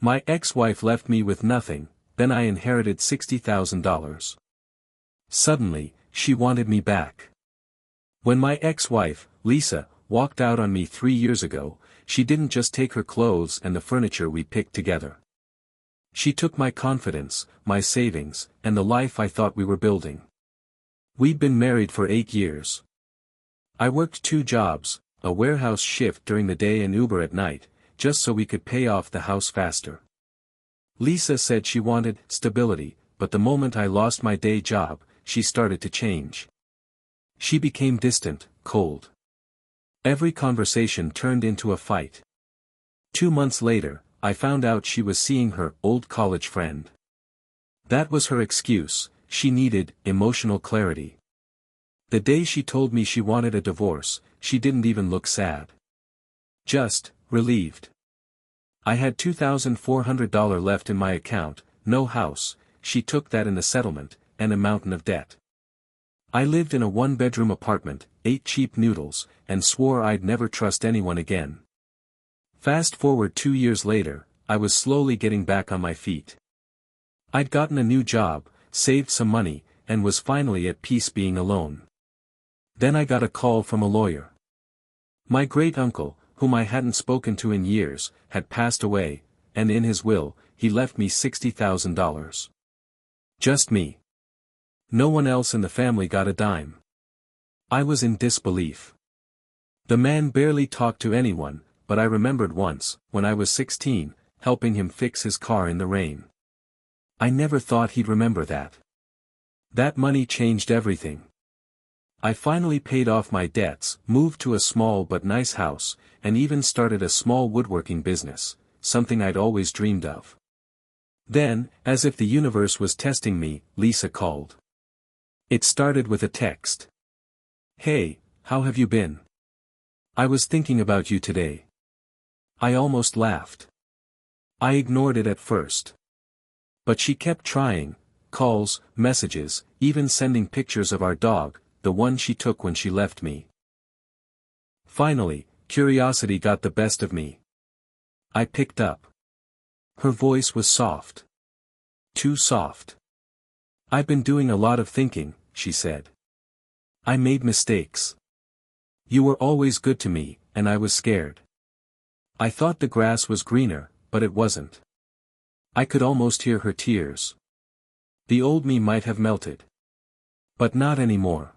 My ex-wife left me with nothing, then I inherited $60,000. Suddenly, she wanted me back. When my ex-wife, Lisa, walked out on me 3 years ago, she didn't just take her clothes and the furniture we picked together. She took my confidence, my savings, and the life I thought we were building. We'd been married for 8 years. I worked 2 jobs, a warehouse shift during the day and Uber at night, just so we could pay off the house faster. Lisa said she wanted stability, but the moment I lost my day job, she started to change. She became distant, cold. Every conversation turned into a fight. 2 months later, I found out she was seeing her old college friend. That was her excuse, she needed emotional clarity. The day she told me she wanted a divorce, she didn't even look sad. Just relieved. I had $2,400 left in my account, no house, she took that in the settlement, and a mountain of debt. I lived in a 1-bedroom apartment, ate cheap noodles, and swore I'd never trust anyone again. Fast forward 2 years later, I was slowly getting back on my feet. I'd gotten a new job, saved some money, and was finally at peace being alone. Then I got a call from a lawyer. My great-uncle, whom I hadn't spoken to in years, had passed away, and in his will, he left me $60,000. Just me. No one else in the family got a dime. I was in disbelief. The man barely talked to anyone, but I remembered once, when I was 16, helping him fix his car in the rain. I never thought he'd remember that. That money changed everything. I finally paid off my debts, moved to a small but nice house, and even started a small woodworking business, something I'd always dreamed of. Then, as if the universe was testing me, Lisa called. It started with a text. "Hey, how have you been? I was thinking about you today." I almost laughed. I ignored it at first. But she kept trying, calls, messages, even sending pictures of our dog, the one she took when she left me. Finally, curiosity got the best of me. I picked up. Her voice was soft. Too soft. "I've been doing a lot of thinking," she said. "I made mistakes. You were always good to me, and I was scared. I thought the grass was greener, but it wasn't." I could almost hear her tears. The old me might have melted. But not anymore.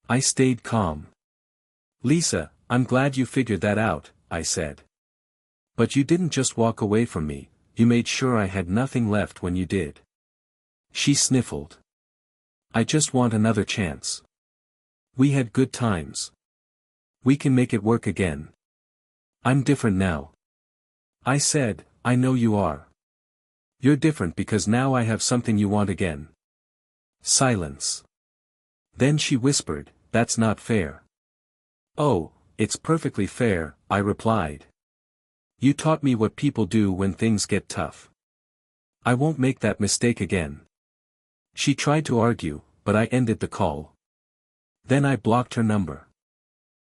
I stayed calm. "Lisa, I'm glad you figured that out," I said. "But you didn't just walk away from me, you made sure I had nothing left when you did." She sniffled. "I just want another chance. We had good times. We can make it work again. I'm different now." I said, "I know you are. You're different because now I have something you want again." Silence. Then she whispered, "That's not fair." "Oh, it's perfectly fair," I replied. "You taught me what people do when things get tough. I won't make that mistake again." She tried to argue, but I ended the call. Then I blocked her number.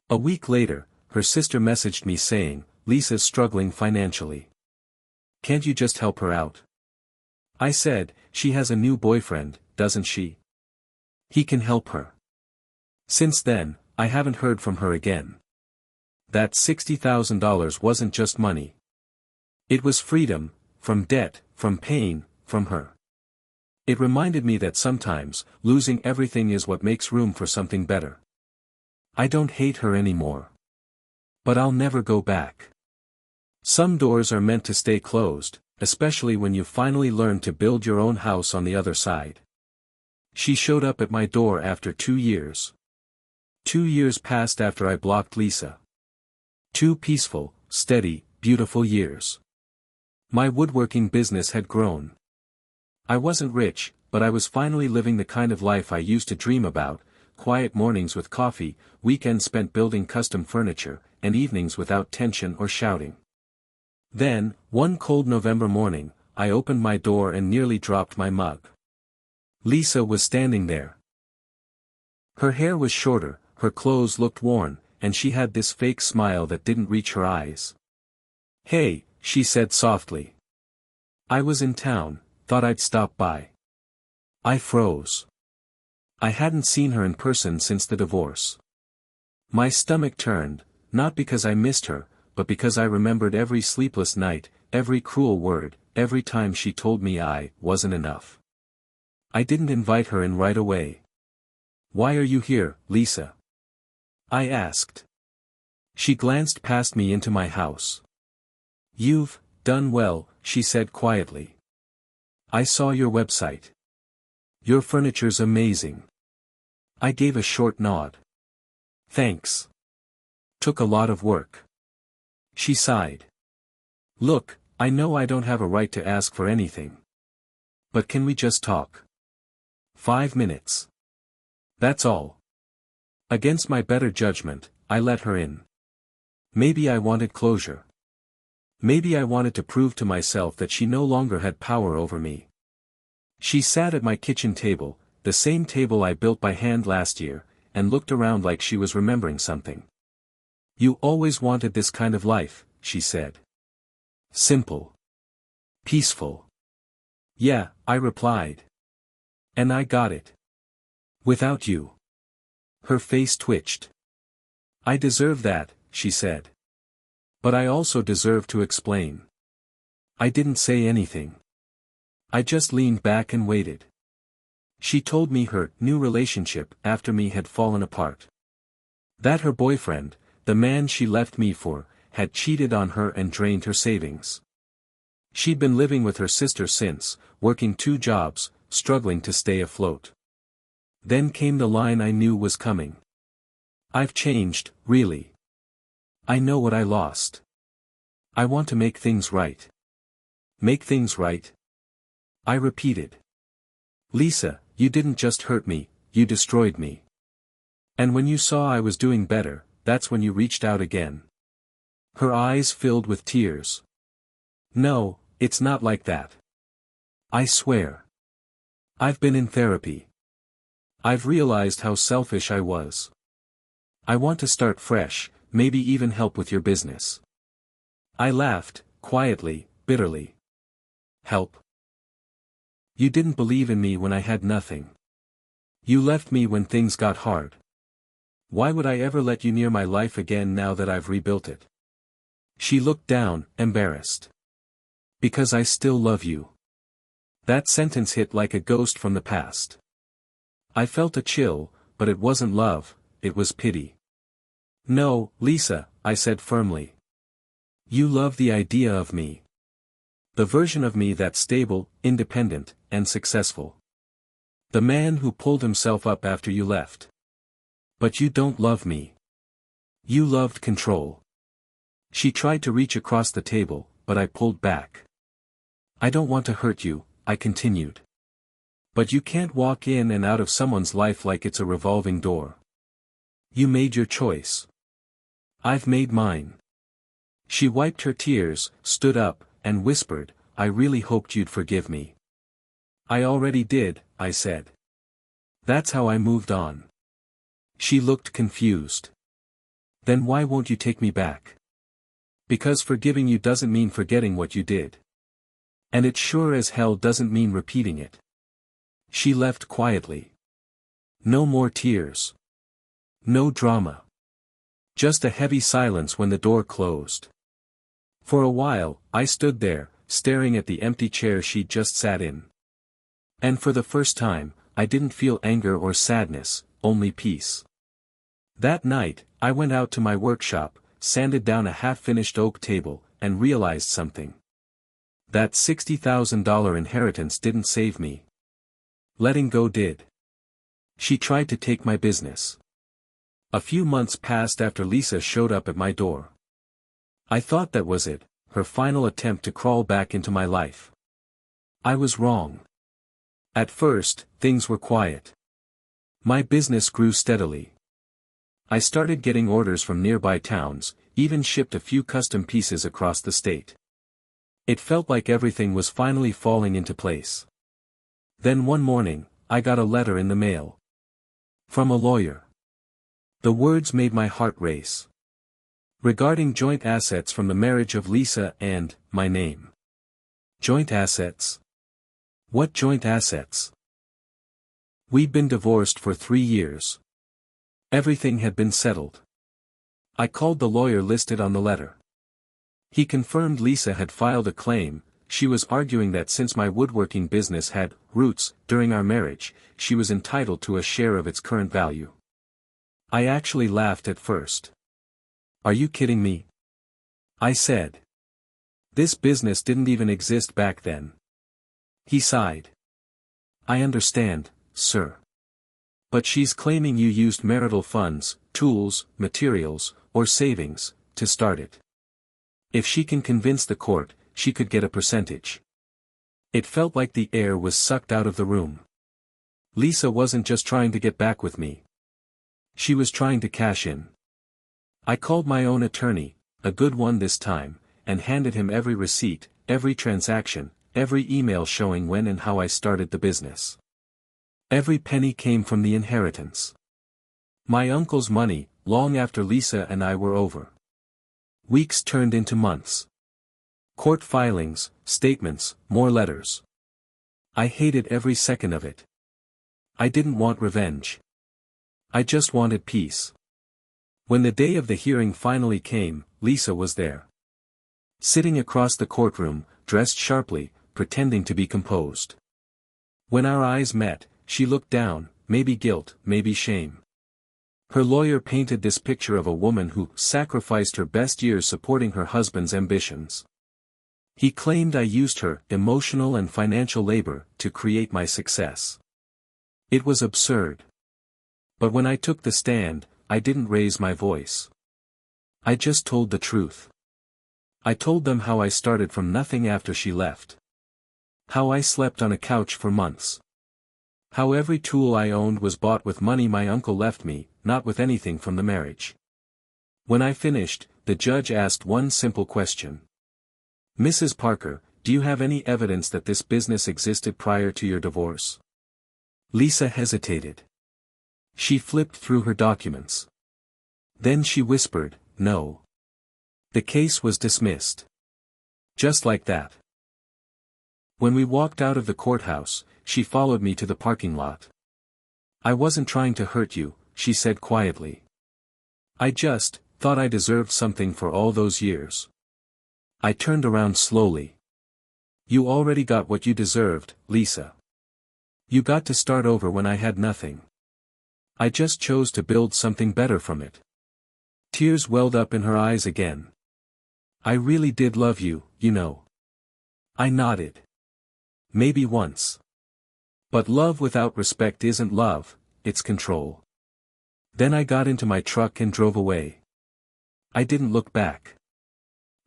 A week later, her sister messaged me saying, "Lisa's struggling financially. Can't you just help her out?" I said, "She has a new boyfriend, doesn't she? He can help her." Since then, I haven't heard from her again. That $60,000 wasn't just money. It was freedom, from debt, from pain, from her. It reminded me that sometimes, losing everything is what makes room for something better. I don't hate her anymore. But I'll never go back. Some doors are meant to stay closed, especially when you finally learn to build your own house on the other side. She showed up at my door after 2 years. 2 years passed after I blocked Lisa. 2 peaceful, steady, beautiful years. My woodworking business had grown. I wasn't rich, but I was finally living the kind of life I used to dream about: quiet mornings with coffee, weekends spent building custom furniture, and evenings without tension or shouting. Then, one cold November morning, I opened my door and nearly dropped my mug. Lisa was standing there. Her hair was shorter, her clothes looked worn, and she had this fake smile that didn't reach her eyes. "Hey," she said softly. I was in town, thought I'd stop by. I froze. I hadn't seen her in person since the divorce. My stomach turned, not because I missed her, but because I remembered every sleepless night, every cruel word, every time she told me I wasn't enough. I didn't invite her in right away. "Why are you here, Lisa?" I asked. She glanced past me into my house. "You've done well," she said quietly. "I saw your website. Your furniture's amazing." I gave a short nod. "Thanks. Took a lot of work." She sighed. "Look, I know I don't have a right to ask for anything. But can we just talk? 5 minutes. That's all." Against my better judgment, I let her in. Maybe I wanted closure. Maybe I wanted to prove to myself that she no longer had power over me. She sat at my kitchen table, the same table I built by hand last year, and looked around like she was remembering something. "You always wanted this kind of life," she said. "Simple. Peaceful." "Yeah," I replied. "And I got it. Without you." Her face twitched. "I deserve that," she said. "But I also deserve to explain." I didn't say anything. I just leaned back and waited. She told me her new relationship after me had fallen apart. That her boyfriend, the man she left me for, had cheated on her and drained her savings. She'd been living with her sister since, working 2 jobs, struggling to stay afloat. Then came the line I knew was coming. "I've changed, really. I know what I lost. I want to make things right." "Make things right?" I repeated. "Lisa, you didn't just hurt me, you destroyed me. And when you saw I was doing better, that's when you reached out again." Her eyes filled with tears. "No, it's not like that. I swear. I've been in therapy. I've realized how selfish I was. I want to start fresh, maybe even help with your business." I laughed, quietly, bitterly. "Help? You didn't believe in me when I had nothing. You left me when things got hard. Why would I ever let you near my life again now that I've rebuilt it?" She looked down, embarrassed. "Because I still love you." That sentence hit like a ghost from the past. I felt a chill, but it wasn't love, it was pity. "No, Lisa," I said firmly. "You love the idea of me. The version of me that's stable, independent, and successful. The man who pulled himself up after you left. But you don't love me. You loved control." She tried to reach across the table, but I pulled back. "I don't want to hurt you," I continued. "But you can't walk in and out of someone's life like it's a revolving door. You made your choice. I've made mine." She wiped her tears, stood up, and whispered, "I really hoped you'd forgive me." "I already did," I said. "That's how I moved on." She looked confused. "Then why won't you take me back?" "Because forgiving you doesn't mean forgetting what you did. And it sure as hell doesn't mean repeating it." She left quietly. No more tears. No drama. Just a heavy silence when the door closed. For a while, I stood there, staring at the empty chair she'd just sat in. And for the first time, I didn't feel anger or sadness, only peace. That night, I went out to my workshop, sanded down a half-finished oak table, and realized something. That $60,000 inheritance didn't save me. Letting go did. She tried to take my business. A few months passed after Lisa showed up at my door. I thought that was it, her final attempt to crawl back into my life. I was wrong. At first, things were quiet. My business grew steadily. I started getting orders from nearby towns, even shipped a few custom pieces across the state. It felt like everything was finally falling into place. Then one morning, I got a letter in the mail. From a lawyer. The words made my heart race. Regarding joint assets from the marriage of Lisa and my name. Joint assets? What joint assets? We'd been divorced for 3 years. Everything had been settled. I called the lawyer listed on the letter. He confirmed Lisa had filed a claim. She was arguing that since my woodworking business had roots during our marriage, she was entitled to a share of its current value. I actually laughed at first. Are you kidding me? I said. This business didn't even exist back then. He sighed. I understand, sir. But she's claiming you used marital funds, tools, materials, or savings, to start it. If she can convince the court, she could get a percentage. It felt like the air was sucked out of the room. Lisa wasn't just trying to get back with me. She was trying to cash in. I called my own attorney, a good one this time, and handed him every receipt, every transaction, every email showing when and how I started the business. Every penny came from the inheritance. My uncle's money, long after Lisa and I were over. Weeks turned into months. Court filings, statements, more letters. I hated every second of it. I didn't want revenge. I just wanted peace. When the day of the hearing finally came, Lisa was there. Sitting across the courtroom, dressed sharply, pretending to be composed. When our eyes met, she looked down, maybe guilt, maybe shame. Her lawyer painted this picture of a woman who sacrificed her best years supporting her husband's ambitions. He claimed I used her emotional and financial labor to create my success. It was absurd. But when I took the stand, I didn't raise my voice. I just told the truth. I told them how I started from nothing after she left. How I slept on a couch for months. How every tool I owned was bought with money my uncle left me, not with anything from the marriage. When I finished, the judge asked one simple question. Mrs. Parker, do you have any evidence that this business existed prior to your divorce? Lisa hesitated. She flipped through her documents. Then she whispered, no. The case was dismissed. Just like that. When we walked out of the courthouse, she followed me to the parking lot. I wasn't trying to hurt you, she said quietly. I just thought I deserved something for all those years. I turned around slowly. You already got what you deserved, Lisa. You got to start over when I had nothing. I just chose to build something better from it. Tears welled up in her eyes again. I really did love you, you know. I nodded. Maybe once. But love without respect isn't love, it's control. Then I got into my truck and drove away. I didn't look back.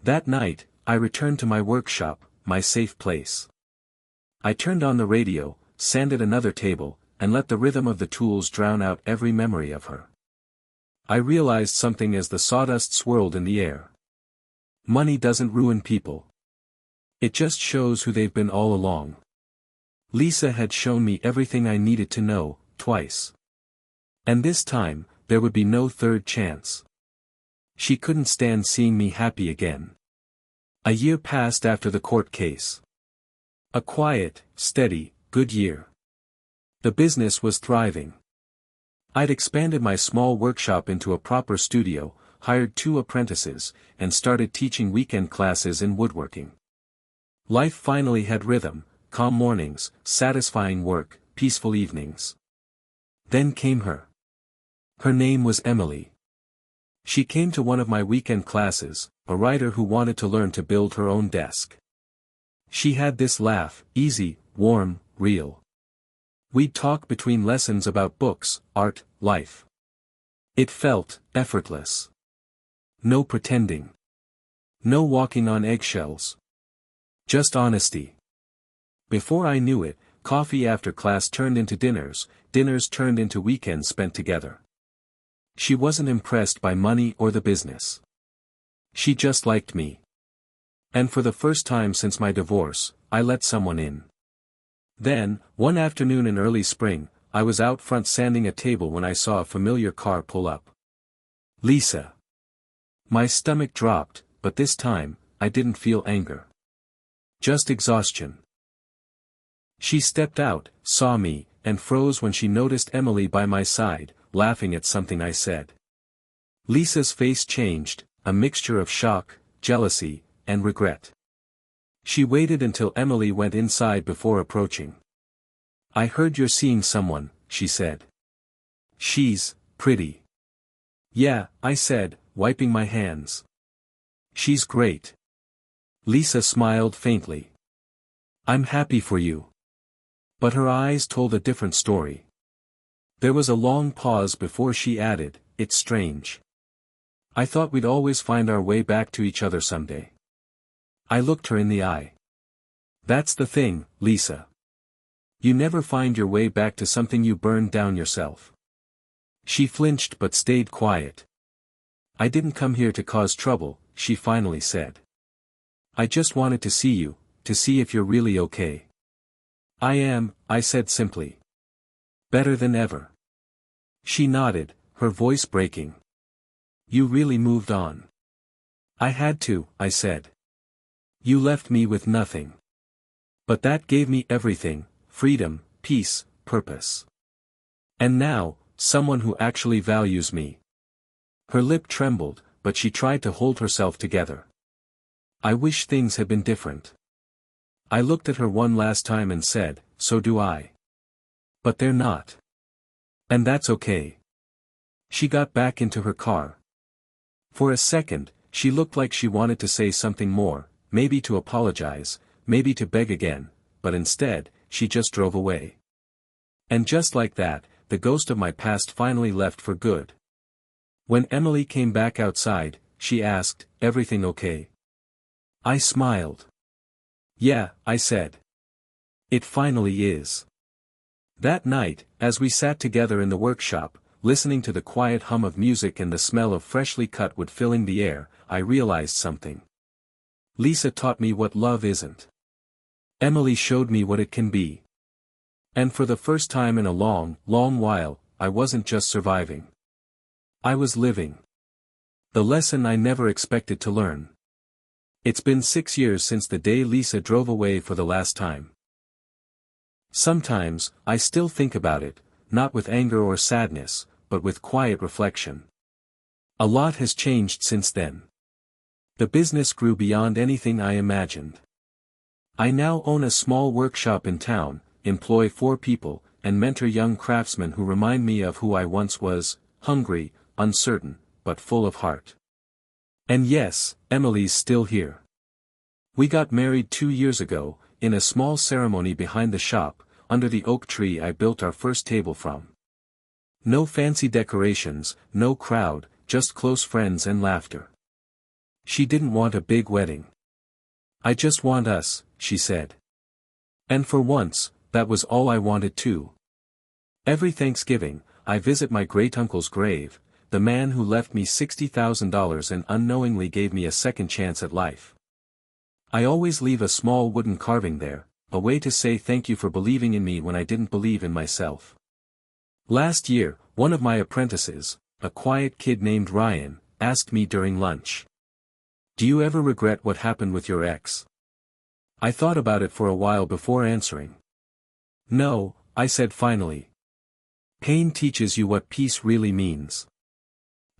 That night, I returned to my workshop, my safe place. I turned on the radio, sanded another table, and let the rhythm of the tools drown out every memory of her. I realized something as the sawdust swirled in the air. Money doesn't ruin people. It just shows who they've been all along. Lisa had shown me everything I needed to know, twice. And this time, there would be no third chance. She couldn't stand seeing me happy again. A year passed after the court case. A quiet, steady, good year. The business was thriving. I'd expanded my small workshop into a proper studio, hired 2 apprentices, and started teaching weekend classes in woodworking. Life finally had rhythm, calm mornings, satisfying work, peaceful evenings. Then came her. Her name was Emily. She came to one of my weekend classes, a writer who wanted to learn to build her own desk. She had this laugh, easy, warm, real. We'd talk between lessons about books, art, life. It felt effortless. No pretending. No walking on eggshells. Just honesty. Before I knew it, coffee after class turned into dinners, dinners turned into weekends spent together. She wasn't impressed by money or the business. She just liked me. And for the first time since my divorce, I let someone in. Then, one afternoon in early spring, I was out front sanding a table when I saw a familiar car pull up. Lisa. My stomach dropped, but this time, I didn't feel anger. Just exhaustion. She stepped out, saw me, and froze when she noticed Emily by my side, laughing at something I said. Lisa's face changed, a mixture of shock, jealousy, and regret. She waited until Emily went inside before approaching. "I heard you're seeing someone," she said. "She's pretty." "Yeah," I said, wiping my hands. "She's great." Lisa smiled faintly. "I'm happy for you." But her eyes told a different story. There was a long pause before she added, "It's strange. I thought we'd always find our way back to each other someday." I looked her in the eye. "That's the thing, Lisa. You never find your way back to something you burned down yourself." She flinched but stayed quiet. "I didn't come here to cause trouble," she finally said. "I just wanted to see you, to see if you're really okay." "I am," I said simply. "Better than ever." She nodded, her voice breaking. "You really moved on." "I had to," I said. "You left me with nothing. But that gave me everything: freedom, peace, purpose. And now, someone who actually values me." Her lip trembled, but she tried to hold herself together. "I wish things had been different." I looked at her one last time and said, "So do I. But they're not. And that's okay." She got back into her car. For a second, she looked like she wanted to say something more, maybe to apologize, maybe to beg again, but instead, she just drove away. And just like that, the ghost of my past finally left for good. When Emily came back outside, she asked, "Everything okay?" I smiled. "Yeah," I said. "It finally is." That night, as we sat together in the workshop, listening to the quiet hum of music and the smell of freshly cut wood filling the air, I realized something. Lisa taught me what love isn't. Emily showed me what it can be. And for the first time in a long, long while, I wasn't just surviving. I was living. The lesson I never expected to learn. It's been 6 years since the day Lisa drove away for the last time. Sometimes, I still think about it, not with anger or sadness, but with quiet reflection. A lot has changed since then. The business grew beyond anything I imagined. I now own a small workshop in town, employ 4 people, and mentor young craftsmen who remind me of who I once was: hungry, uncertain, but full of heart. And yes, Emily's still here. We got married 2 years ago, in a small ceremony behind the shop, under the oak tree I built our first table from. No fancy decorations, no crowd, just close friends and laughter. She didn't want a big wedding. "I just want us," she said. And for once, that was all I wanted too. Every Thanksgiving, I visit my great-uncle's grave, the man who left me $60,000 and unknowingly gave me a second chance at life. I always leave a small wooden carving there, a way to say thank you for believing in me when I didn't believe in myself. Last year, one of my apprentices, a quiet kid named Ryan, asked me during lunch, "Do you ever regret what happened with your ex?" I thought about it for a while before answering. "No," I said finally. "Pain teaches you what peace really means.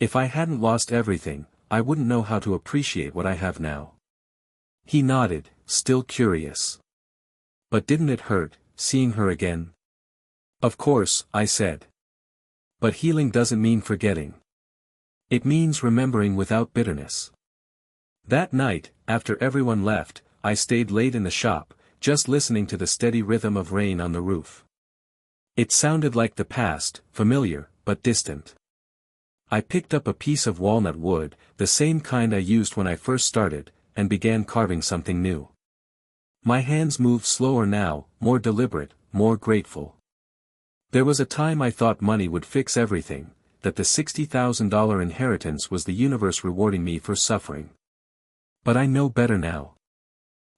If I hadn't lost everything, I wouldn't know how to appreciate what I have now." He nodded, still curious. "But didn't it hurt, seeing her again?" "Of course," I said. "But healing doesn't mean forgetting. It means remembering without bitterness." That night, after everyone left, I stayed late in the shop, just listening to the steady rhythm of rain on the roof. It sounded like the past, familiar, but distant. I picked up a piece of walnut wood, the same kind I used when I first started, and began carving something new. My hands moved slower now, more deliberate, more grateful. There was a time I thought money would fix everything, that the $60,000 inheritance was the universe rewarding me for suffering. But I know better now.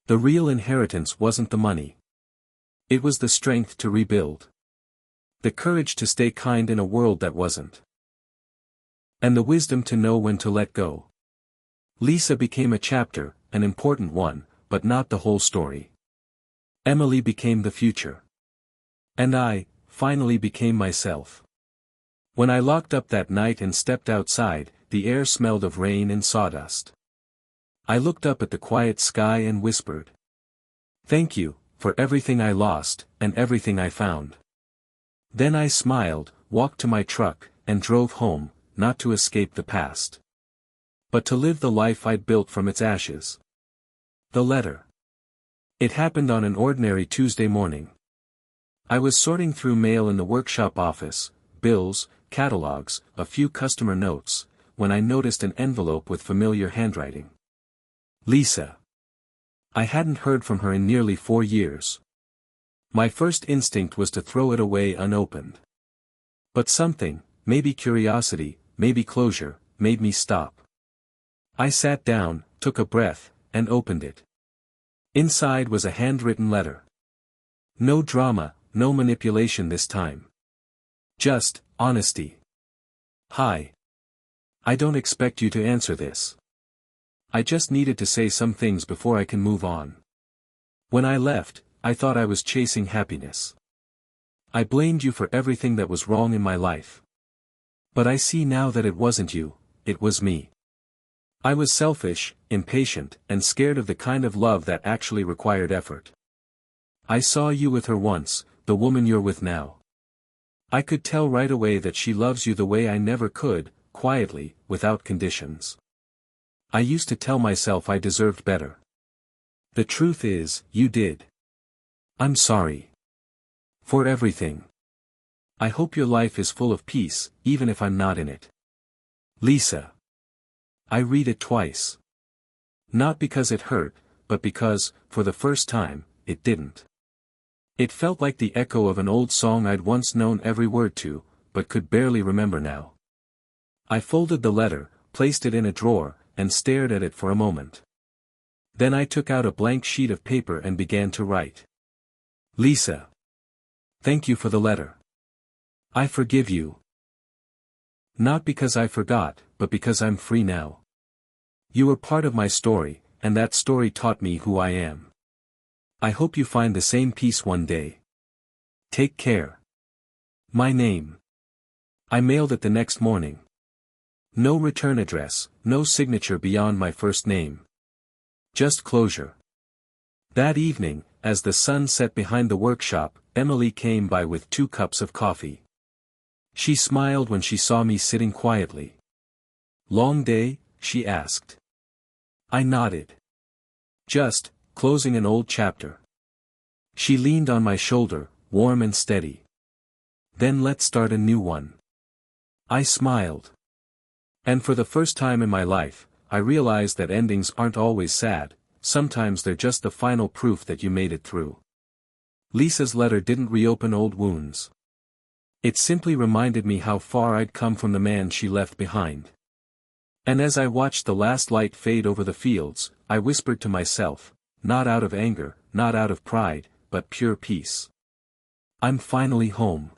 The real inheritance wasn't the money. It was the strength to rebuild. The courage to stay kind in a world that wasn't. And the wisdom to know when to let go. Lisa became a chapter, an important one, but not the whole story. Emily became the future. And I, finally became myself. When I locked up that night and stepped outside, the air smelled of rain and sawdust. I looked up at the quiet sky and whispered, "Thank you, for everything I lost, and everything I found." Then I smiled, walked to my truck, and drove home, not to escape the past, but to live the life I'd built from its ashes. The letter. It happened on an ordinary Tuesday morning. I was sorting through mail in the workshop office, bills, catalogs, a few customer notes, when I noticed an envelope with familiar handwriting. Lisa. I hadn't heard from her in nearly 4 years. My first instinct was to throw it away unopened. But something, maybe curiosity, maybe closure, made me stop. I sat down, took a breath, and opened it. Inside was a handwritten letter. No drama, no manipulation this time. Just honesty. "Hi. I don't expect you to answer this. I just needed to say some things before I can move on. When I left, I thought I was chasing happiness. I blamed you for everything that was wrong in my life. But I see now that it wasn't you, it was me. I was selfish, impatient, and scared of the kind of love that actually required effort. I saw you with her once, the woman you're with now. I could tell right away that she loves you the way I never could, quietly, without conditions. I used to tell myself I deserved better. The truth is, you did. I'm sorry. For everything. I hope your life is full of peace, even if I'm not in it. Lisa." I read it twice. Not because it hurt, but because, for the first time, it didn't. It felt like the echo of an old song I'd once known every word to, but could barely remember now. I folded the letter, placed it in a drawer, and stared at it for a moment. Then I took out a blank sheet of paper and began to write. "Lisa. Thank you for the letter. I forgive you. Not because I forgot, but because I'm free now. You were part of my story, and that story taught me who I am. I hope you find the same peace one day. Take care. My name." I mailed it the next morning. No return address, no signature beyond my first name. Just closure. That evening, as the sun set behind the workshop, Emily came by with 2 cups of coffee. She smiled when she saw me sitting quietly. "Long day?" she asked. I nodded. "Just, closing an old chapter." She leaned on my shoulder, warm and steady. "Then let's start a new one." I smiled. And for the first time in my life, I realized that endings aren't always sad, sometimes they're just the final proof that you made it through. Lisa's letter didn't reopen old wounds. It simply reminded me how far I'd come from the man she left behind. And as I watched the last light fade over the fields, I whispered to myself, not out of anger, not out of pride, but pure peace. I'm finally home.